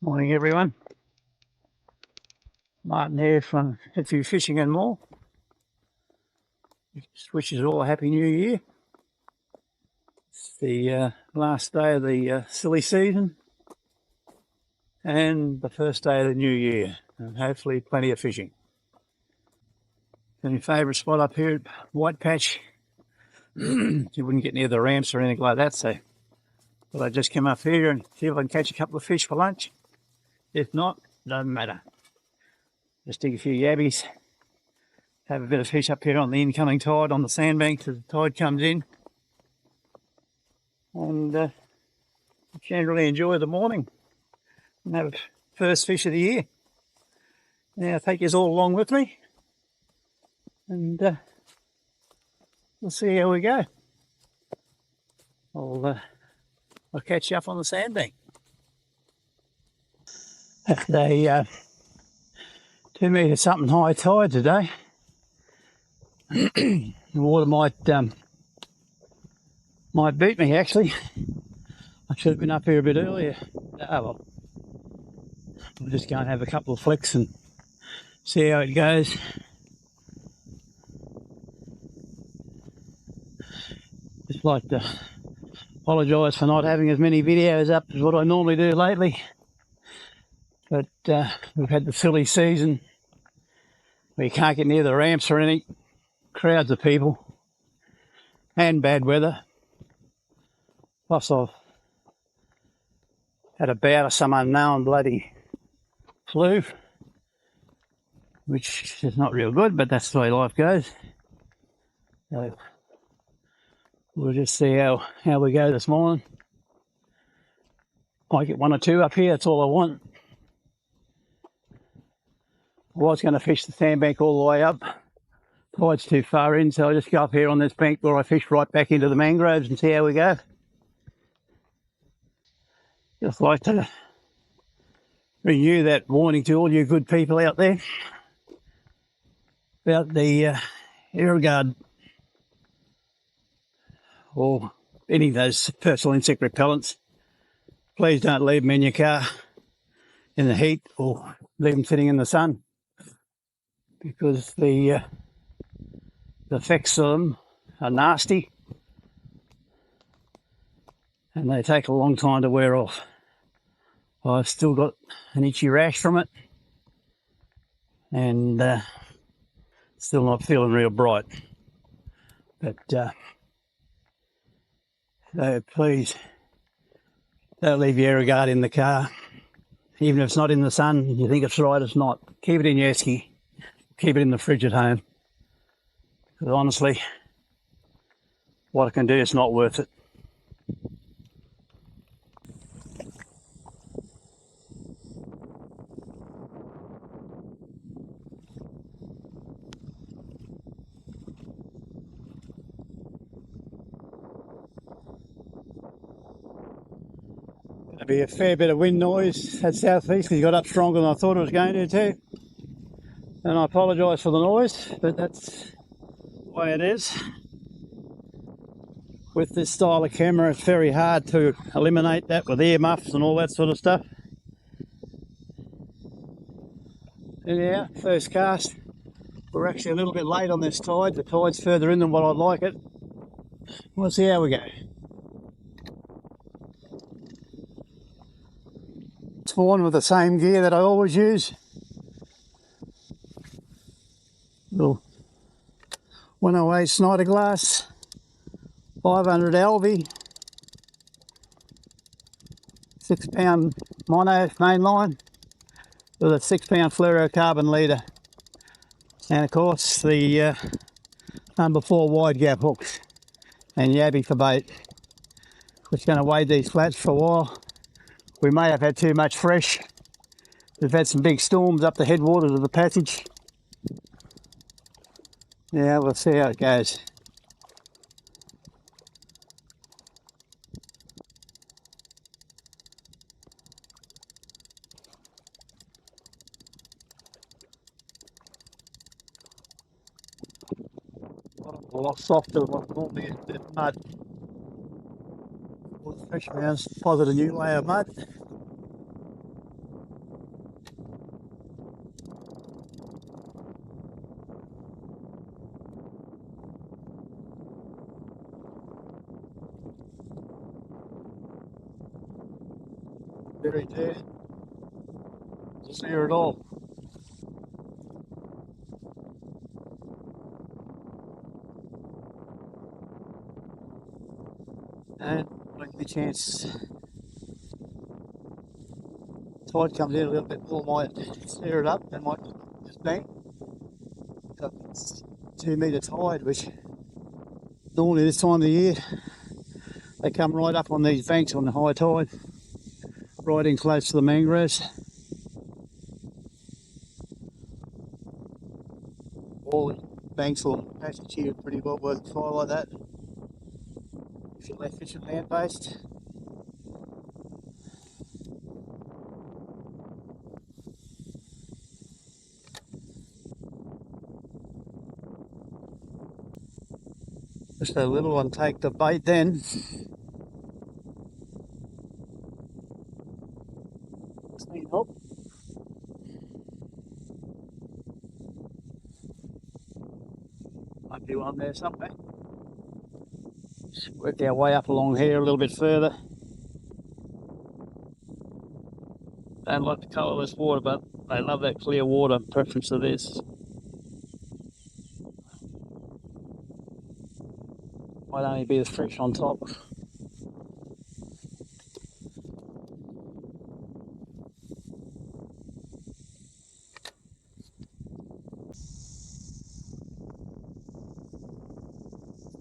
Morning everyone, Martin here from Head Few Fishing and More. Just wishes all a happy new year. It's the last day of the silly season and the first day of the new year, and hopefully plenty of fishing. My favourite spot up here at White Patch. You wouldn't get near the ramps or anything like that, so I just come up here and see if I can catch a couple of fish for lunch. If not, doesn't matter. Just dig a few yabbies, have a bit of fish up here on the incoming tide on the sandbank as the tide comes in, and generally enjoy the morning and have a first fish of the year. Now I'll take you all along with me, and we'll see how we go. I'll catch you up on the sandbank. At a 2 metre something high tide today. The water might beat me actually. I should have been up here a bit earlier. Ah well, we'll just go and have a couple of flicks and see how it goes. Just like to apologise for not having as many videos up as what I normally do lately, but we've had the silly season where you can't get near the ramps or anything, crowds of people and bad weather. Plus I've had a bout of some unknown bloody flu, which is not real good, but that's the way life goes. So we'll just see how we go this morning. Might get one or two up here, that's all I want. I was going to fish the sandbank all the way up. Tide's too far in, so I'll just go up here on this bank where I fish right back into the mangroves and see how we go. Just like to renew that warning to all you good people out there about the Aerogard or any of those personal insect repellents. Please don't leave them in your car in the heat or leave them sitting in the sun, because the effects of them are nasty and they take a long time to wear off. I've still got an itchy rash from it and still not feeling real bright, but so please don't leave your Aerogard in the car, even if it's not in the sun and you think it's right, it's not. Keep it in your esky, keep it in the fridge at home, because honestly what it can do is not worth it. There'll be a fair bit of wind noise at southeast because it got up stronger than I thought it was going to too. And I apologise for the noise, but that's the way it is. With this style of camera, it's very hard to eliminate that with ear muffs and all that sort of stuff. Anyhow, first cast. We're actually a little bit late on this tide. The tide's further in than what I'd like it. We'll see how we go. Spawn with the same gear that I always use. Little 108 Snyder glass, 500 Alvey, 6 pound mono mainline with a 6 pound fluorocarbon leader, and of course the number 4 wide gap hooks and yabby for bait, which is going to wade these flats for a while. We may have had too much fresh. We've had some big storms up the headwaters of the passage. Yeah, we'll see how it goes. A lot softer than what normally is, bit of mud. All the fish around deposit a new layer of mud. right there. Just near it all. And when the chance tide comes in a little bit more, might stir it up and might just bang. It's 2 metre tide, which normally this time of the year they come right up on these banks on the high tide, right in close to the mangroves. All the banks or passage here are pretty well worth a fire like that if you're left fishing land based. Just a little one take the bait then. Just need help. Might be one there somewhere. Just work our way up along here a little bit further. Don't like the colourless water, but they love that clear water. Preference to this. Might only be as fresh on top.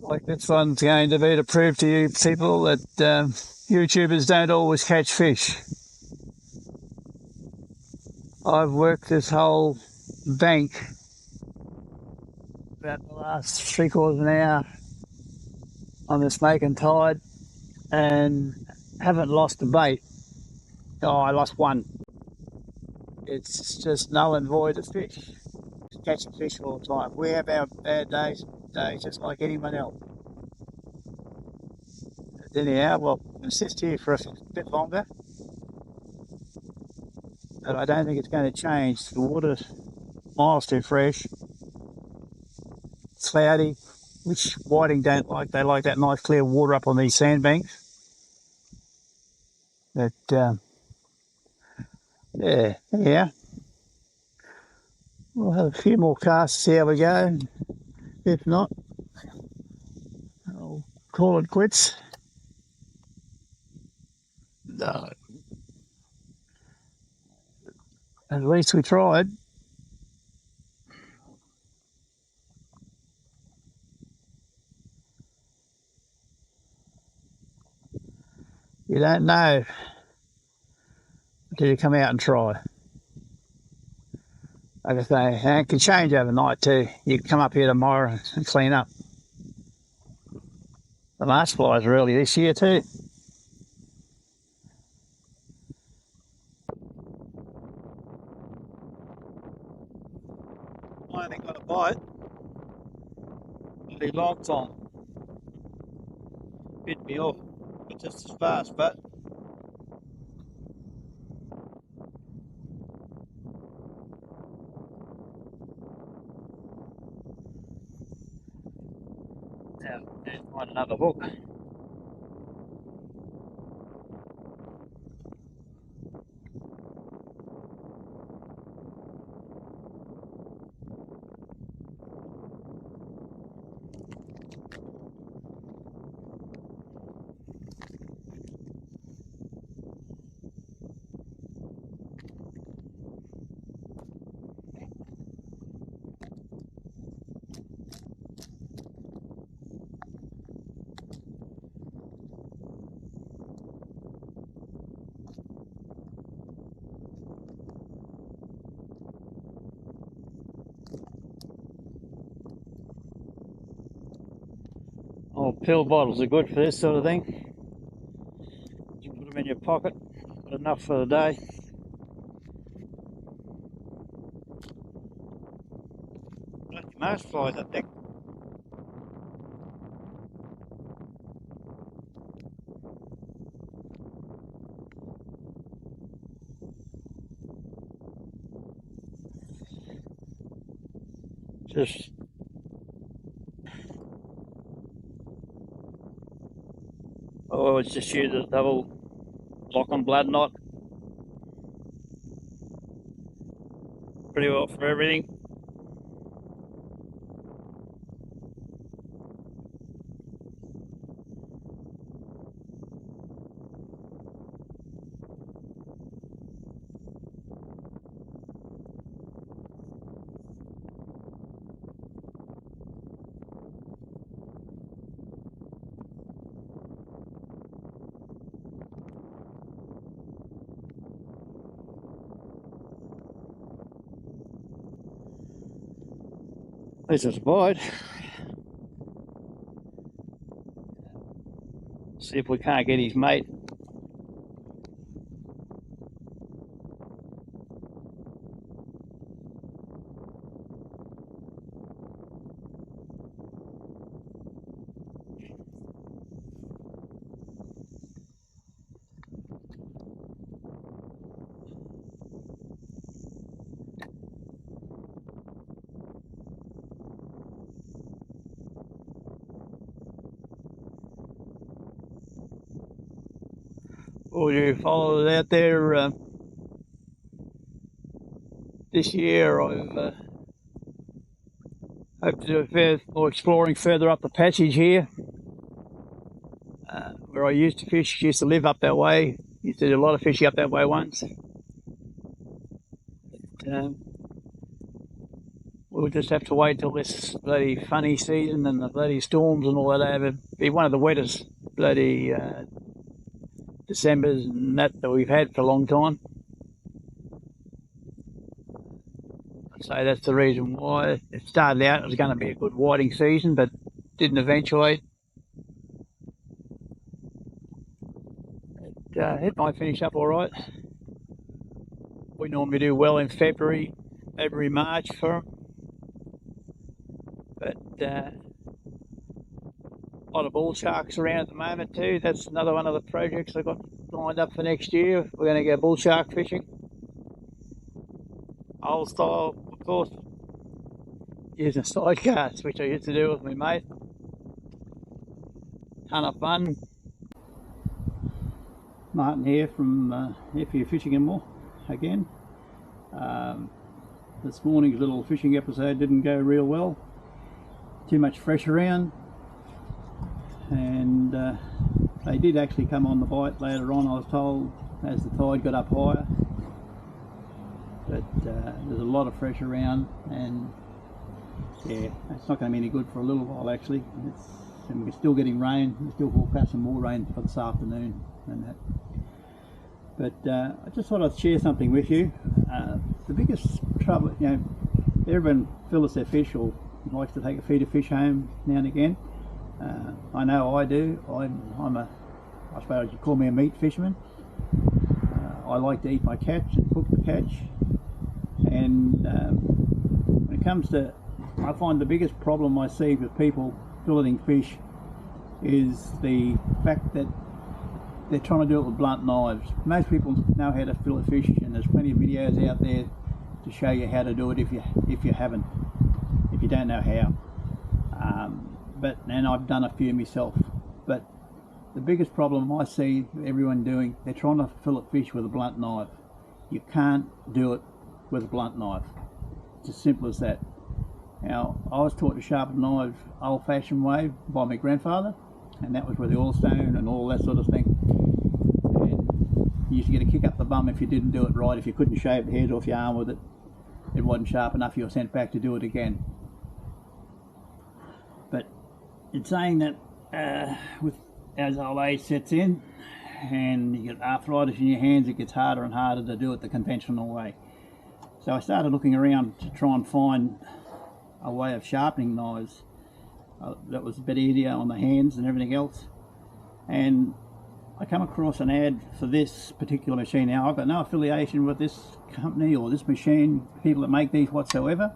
Like this one's going to be to prove to you people that YouTubers don't always catch fish. I've worked this whole bank about the last 3/4 of an hour on this making tide and haven't lost a bait. Oh, I lost one. It's just null and void of fish. Catching fish all the time. We have our bad days just like anyone else. Anyhow, well, I'll assist here for a bit longer, but I don't think it's going to change. The water's miles too fresh. It's cloudy, which whiting don't like. They like that nice clear water up on these sandbanks. But yeah. We'll have a few more casts, see how we go. If not, I'll call it quits. No. At least we tried. You don't know until you come out and try. Like I say, and it can change overnight too. You can come up here tomorrow and clean up. The last flies are early this year too. I only got a bite. Really long time. Bit me off, but just as fast, but now there's find another hook. Oh, pill bottles are good for this sort of thing. You put them in your pocket, enough for the day. Most flies up there. Just oh, it's just use a double lock and blood knot. pretty well for everything. This is a bite. See if we can't get his mate. All you followers out there, this year I've hope to do a fair more exploring further up the passage here, where I used to fish. Used to live up that way. Used to do a lot of fishing up that way once. We'll just have to wait till this bloody funny season and the bloody storms and all that over. Be one of the wettest bloody Decembers and that we've had for a long time. So that's the reason why it started out. It was going to be a good whiting season, but didn't eventuate. It might finish up all right. We normally do well in February, March for them. But a lot of bull sharks around at the moment too. That's another one of the projects I've got lined up for next year. We're going to go bull shark fishing. Old style, of course, using sidecars, which I used to do with my mate. Ton of fun. Martin here from F Fishing and More again. This morning's little fishing episode didn't go real well. Too much fresh around, and they did actually come on the bite later on, I was told, as the tide got up higher. But there's a lot of fresh around, and yeah, it's not going to be any good for a little while actually. And we're still getting rain. We're still forecasting more rain for this afternoon and that. But I just thought I'd share something with you. The biggest trouble, you know, everyone fillets their fish or likes to take a feeder fish home now and again. I know I do. I suppose you call me a meat fisherman. I like to eat my catch and cook the catch. And when it comes to, I find the biggest problem I see with people filleting fish is the fact that they're trying to do it with blunt knives. Most people know how to fillet fish, and there's plenty of videos out there to show you how to do it if you don't know how. And I've done a few myself. But the biggest problem I see everyone doing, they're trying to fillet fish with a blunt knife. You can't do it with a blunt knife. It's as simple as that. Now, I was taught to sharpen knives old-fashioned way by my grandfather, and that was with the oilstone and all that sort of thing. And you used to get a kick up the bum if you didn't do it right. If you couldn't shave the hairs off your arm with it, it wasn't sharp enough, you were sent back to do it again. But it's saying that as old age sets in and you get arthritis in your hands, it gets harder and harder to do it the conventional way. So I started looking around to try and find a way of sharpening knives that was a bit easier on the hands and everything else. And I come across an ad for this particular machine. Now, I've got no affiliation with this company or this machine, people that make these whatsoever,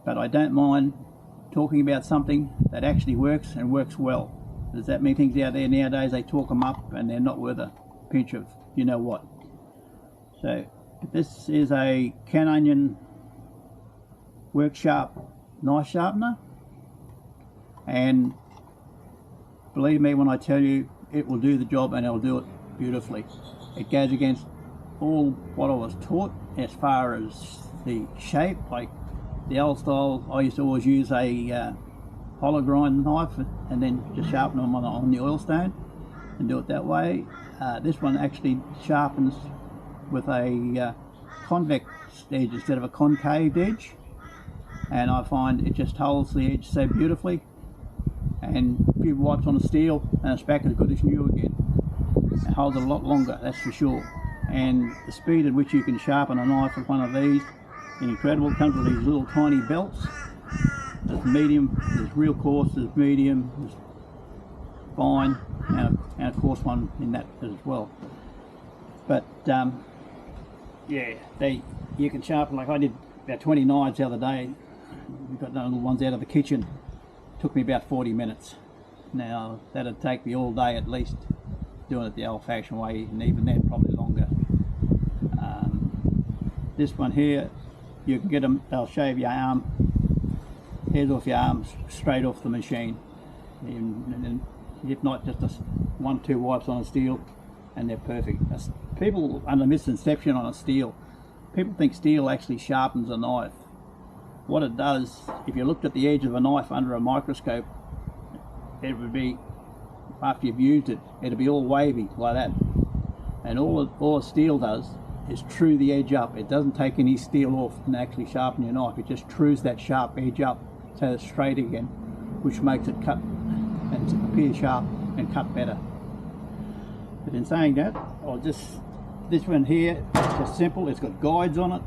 but I don't mind talking about something that actually works and works well. There's that many things out there nowadays, they talk them up and they're not worth a pinch of you know what. So this is a Can Onion Work Sharp knife sharpener, and believe me when I tell you, it will do the job and it'll do it beautifully. It goes against all what I was taught as far as the shape. Like the old style, I used to always use a hollow grind knife and then just sharpen them on the oil stone and do it that way. This one actually sharpens with a convex edge instead of a concave edge, and I find it just holds the edge so beautifully, and a few wipes on the steel and it's back as good as new again. It holds a lot longer, that's for sure. And the speed at which you can sharpen a knife with one of these is incredible. It comes with these little tiny belts. There's medium, there's real coarse, there's medium, there's fine, and a coarse one in that as well. But yeah, you can sharpen, like I did about 20 knives the other day. We got those little ones out of the kitchen. Took me about 40 minutes. Now that'd take me all day at least, doing it the old-fashioned way, and even then probably longer. This one here, you can get them, they'll shave your arm, hairs off your arms straight off the machine, and if not, just 1-2 wipes on a steel and they're perfect. People under misconception on a steel, people think steel actually sharpens a knife. What it does, if you looked at the edge of a knife under a microscope, it would be, after you've used it, it'll be all wavy like that. And all steel does is true the edge up. It doesn't take any steel off and actually sharpen your knife. It just trues that sharp edge up so it's straight again, which makes it cut and appear sharp and cut better. But in saying that, this one here, it's just simple. It's got guides on it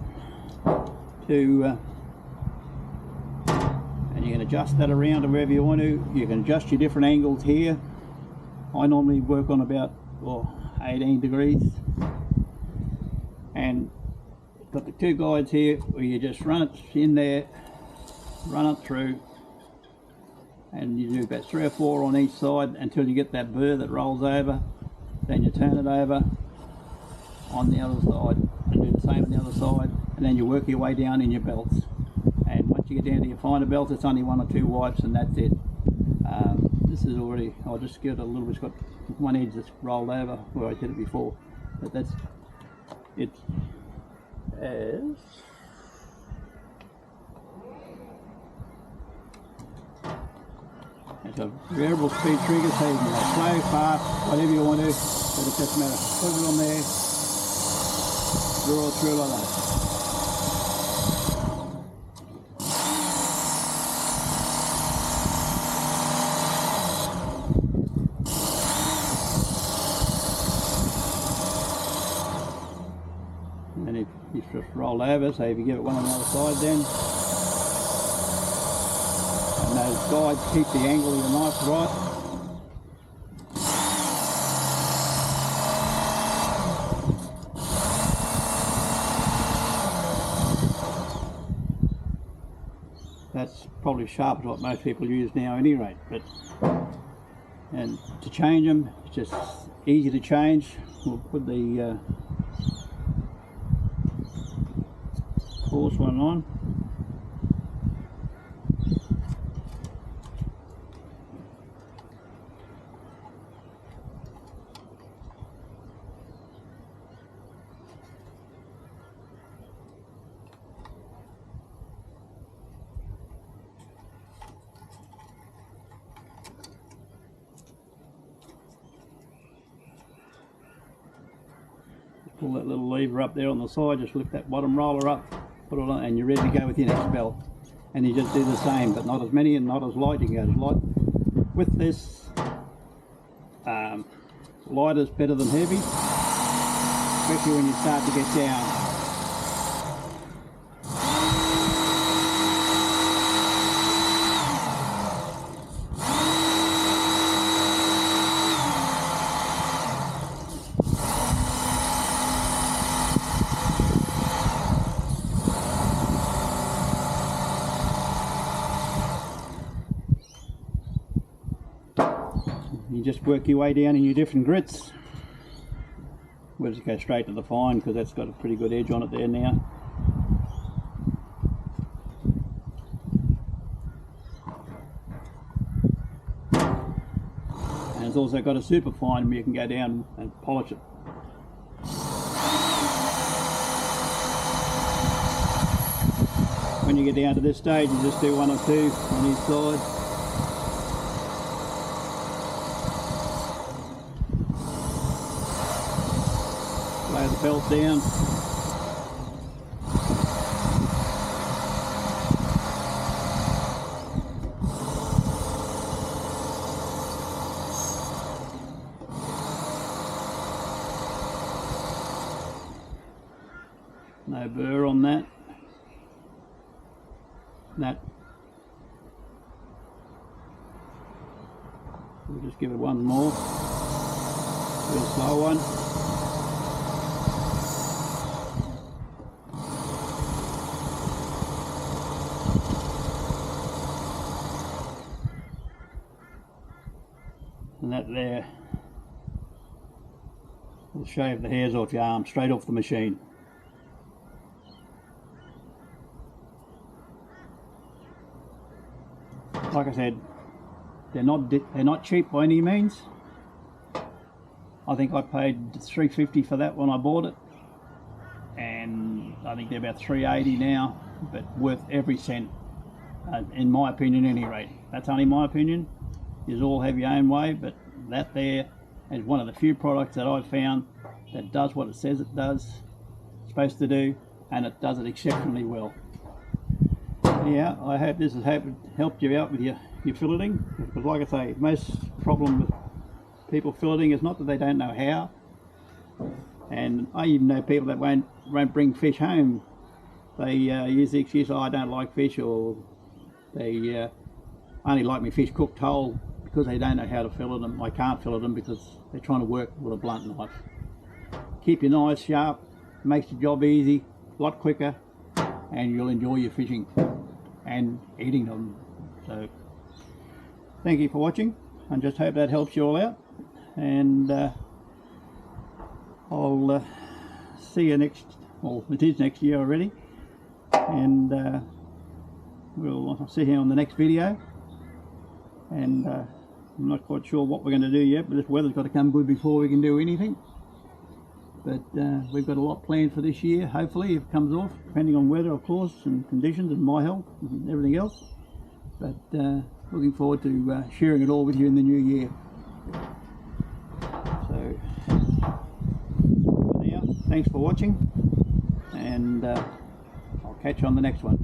and you can adjust that around to wherever you want to. You can adjust your different angles here. I normally work on about 18 degrees, and got the 2 guides here where you just run it in there, run it through, and you do about 3 or 4 on each side until you get that burr that rolls over. Then you turn it over on the other side and do the same on the other side, and then you work your way down in your belts. And once you get down to your finer belts, it's only 1 or 2 wipes and that's it. This is already, I'll just give it a little bit, it's got one edge that's rolled over where I did it before, but that's it. As it's a variable speed trigger, so you can go slow, fast, whatever you want to, but it doesn't matter. Put it on there, draw it through like that. And if you just roll over, so if you give it one on the other side then, and those guides keep the angle of your knife right. That's probably sharp as what most people use now at any rate, but and to change them, it's just easy to change. We'll put the coarse one on. Pull that little lever up there on the side, just lift that bottom roller up, put it on, and you're ready to go with your next belt. And you just do the same, but not as many and not as light. You can go as light. With this, light is better than heavy, especially when you start to get down. You just work your way down in your different grits. We'll just go straight to the fine because that's got a pretty good edge on it there now. And it's also got a super fine where you can go down and polish it. when you get down to this stage, you just do 1 or 2 on each side. Lay the belt down. No burr on that. We'll just give it one more. Real slow one. And that there will shave the hairs off your arm straight off the machine. Like I said, they're not cheap by any means. I think I paid $3.50 for that when I bought it, and I think they're about $3.80 now, but worth every cent, in my opinion, at any rate. That's only my opinion. You all have your own way, but that there is one of the few products that I've found that does what it says it does, supposed to do, and it does it exceptionally well. Yeah, I hope this has helped you out with your filleting, because like I say, most problem with people filleting is not that they don't know how, and I even know people that won't bring fish home. They use the excuse, oh, I don't like fish, or they only like me fish cooked whole, because they don't know how to fillet them. I can't fillet them because they're trying to work with a blunt knife. Keep your knives sharp, makes your job easy, a lot quicker, and you'll enjoy your fishing and eating them. So thank you for watching, and just hope that helps you all out, and I'll see you next, well, it is next year already, and we'll see you on the next video. And I'm not quite sure what we're going to do yet, but this weather's got to come good before we can do anything. But we've got a lot planned for this year, hopefully, if it comes off, depending on weather, of course, and conditions, and my health, and everything else. But looking forward to sharing it all with you in the new year. So, for now, thanks for watching, and I'll catch you on the next one.